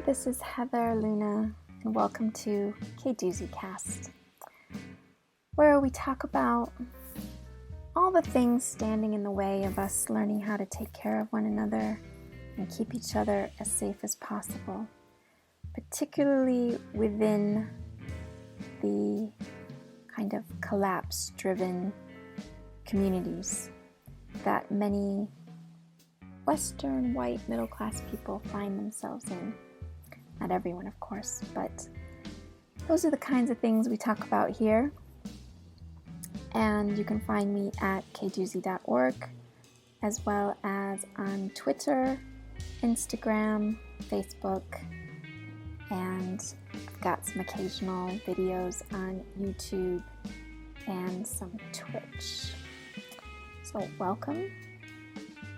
this is Heather Luna, and welcome to K-Doozy Cast, where we talk about all the things standing in the way of us learning how to take care of one another and keep each other as safe as possible, particularly within the kind of collapse-driven communities that many Western white middle-class people find themselves in. Not everyone, of course, but those are the kinds of things we talk about here. And you can find me at kdoozy.org, as well as on Twitter, Instagram, Facebook, and I've got some occasional videos on YouTube and some Twitch. So welcome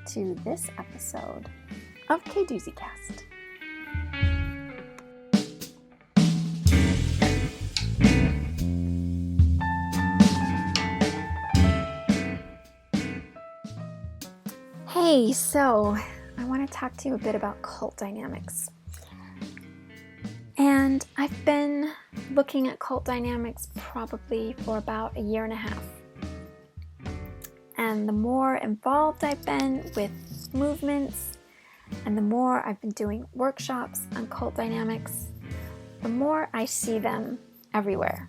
to this episode of K-Doozy Cast. Hey, so I want to talk to you a bit about cult dynamics. And I've been looking at cult dynamics probably for about a year and a half. And the more involved I've been with movements, and the more I've been doing workshops on cult dynamics, the more I see them everywhere.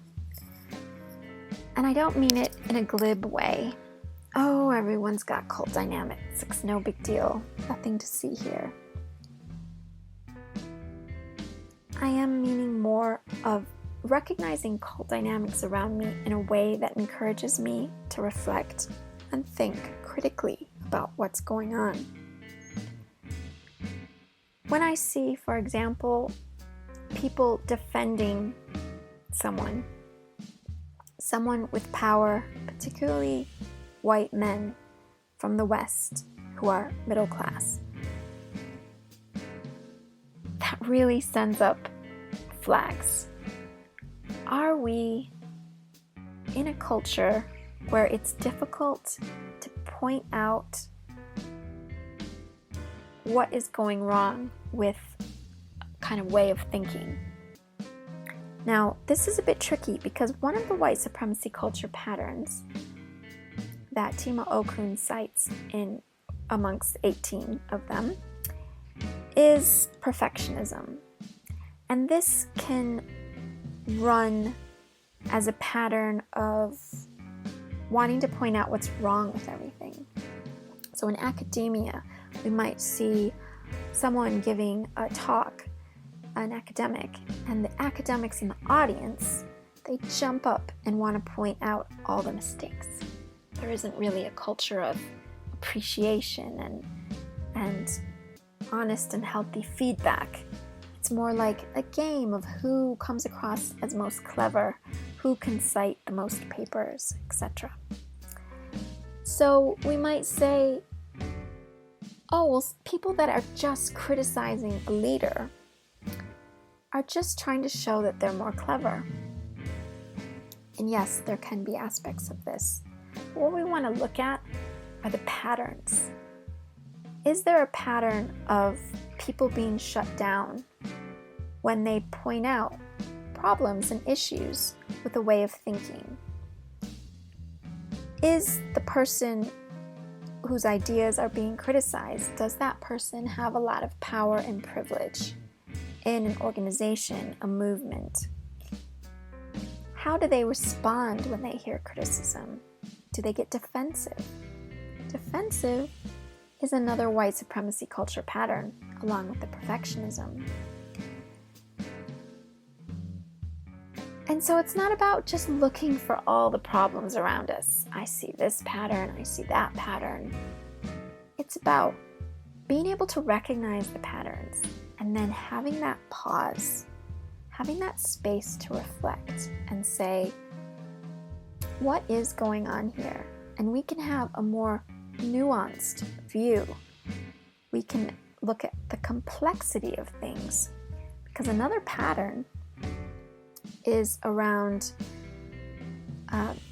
And I don't mean it in a glib way. Oh, everyone's got cult dynamics. It's no big deal. Nothing to see here. I am meaning more of recognizing cult dynamics around me in a way that encourages me to reflect and think critically about what's going on. When I see, for example, people defending someone with power, particularly white men from the West who are middle class, that really sends up flags. Are we in a culture where it's difficult to point out what is going wrong with kind of way of thinking? Now, this is a bit tricky because one of the white supremacy culture patterns that Tima Okun cites in amongst 18 of them is perfectionism. And this can run as a pattern of wanting to point out what's wrong with everything. So in academia, we might see someone giving a talk, an academic, and the academics in the audience, they jump up and want to point out all the mistakes. There isn't really a culture of appreciation and honest and healthy feedback. It's more like a game of who comes across as most clever, who can cite the most papers, etc. So we might say, oh, well, people that are just criticizing a leader are just trying to show that they're more clever. And yes, there can be aspects of this. But what we want to look at are the patterns. Is there a pattern of people being shut down when they point out problems and issues with a way of thinking? Is the person whose ideas are being criticized, does that person have a lot of power and privilege in an organization, a movement? How do they respond when they hear criticism? Do they get defensive? Defensive is another white supremacy culture pattern, along with the perfectionism. And so it's not about just looking for all the problems around us. I see this pattern, I see that pattern. It's about being able to recognize the patterns and then having that pause, having that space to reflect and say, what is going on here? And we can have a more nuanced view. We can look at the complexity of things, because another pattern is around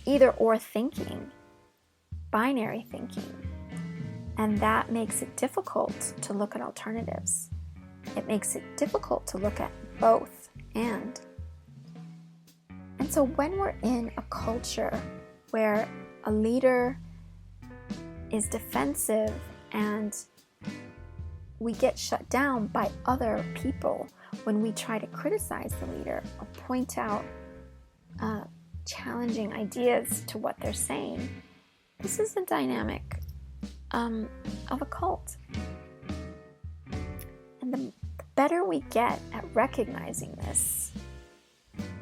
either or thinking, binary thinking, and that makes it difficult to look at alternatives. it makes it difficult to look at both and. And so when we're in a culture where a leader is defensive and we get shut down by other people when we try to criticize the leader or point out challenging ideas to what they're saying, this is the dynamic of a cult. And the better we get at recognizing this,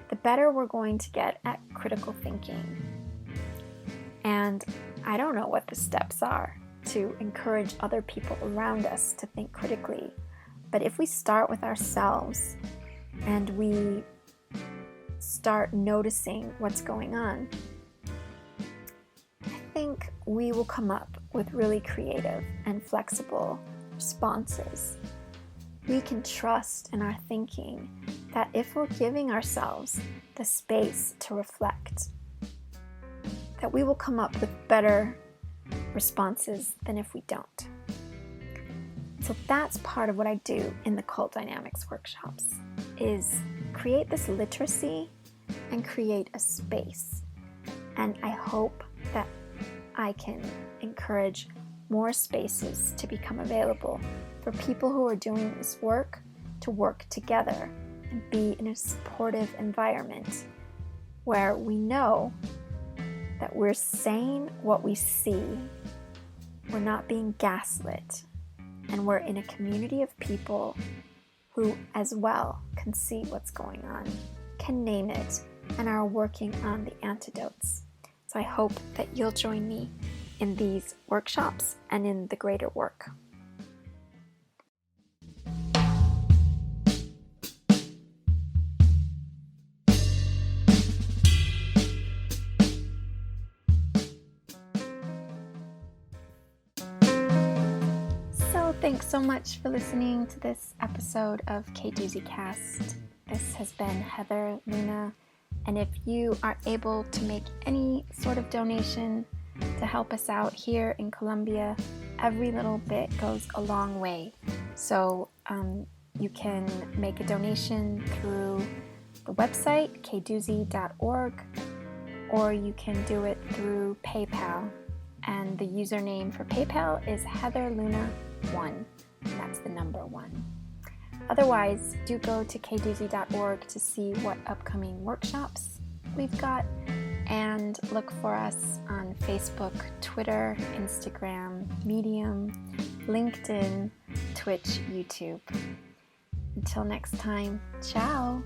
the better we're going to get at critical thinking. And I don't know what the steps are to encourage other people around us to think critically, but if we start with ourselves and we start noticing what's going on, I think we will come up with really creative and flexible responses. We can trust in our thinking that if we're giving ourselves the space to reflect, that we will come up with better responses than if we don't. So that's part of what I do in the Cult Dynamics workshops, is create this literacy and create a space. And I hope that I can encourage more spaces to become available for people who are doing this work to work together and be in a supportive environment where we know that we're saying what we see, we're not being gaslit, and we're in a community of people who as well can see what's going on, can name it, and are working on the antidotes. So I hope that you'll join me in these workshops and in the greater work. Thanks so much for listening to this episode of K-Doozy Cast. This has been Heather Luna, and if you are able to make any sort of donation to help us out here in Colombia, every little bit goes a long way. So you can make a donation through the website, kdoozy.org, or you can do it through PayPal. And the username for PayPal is HeatherLuna1. That's the number 1. Otherwise, do go to kdoozy.org to see what upcoming workshops we've got, and look for us on Facebook, Twitter, Instagram, Medium, LinkedIn, Twitch, YouTube. Until next time, ciao!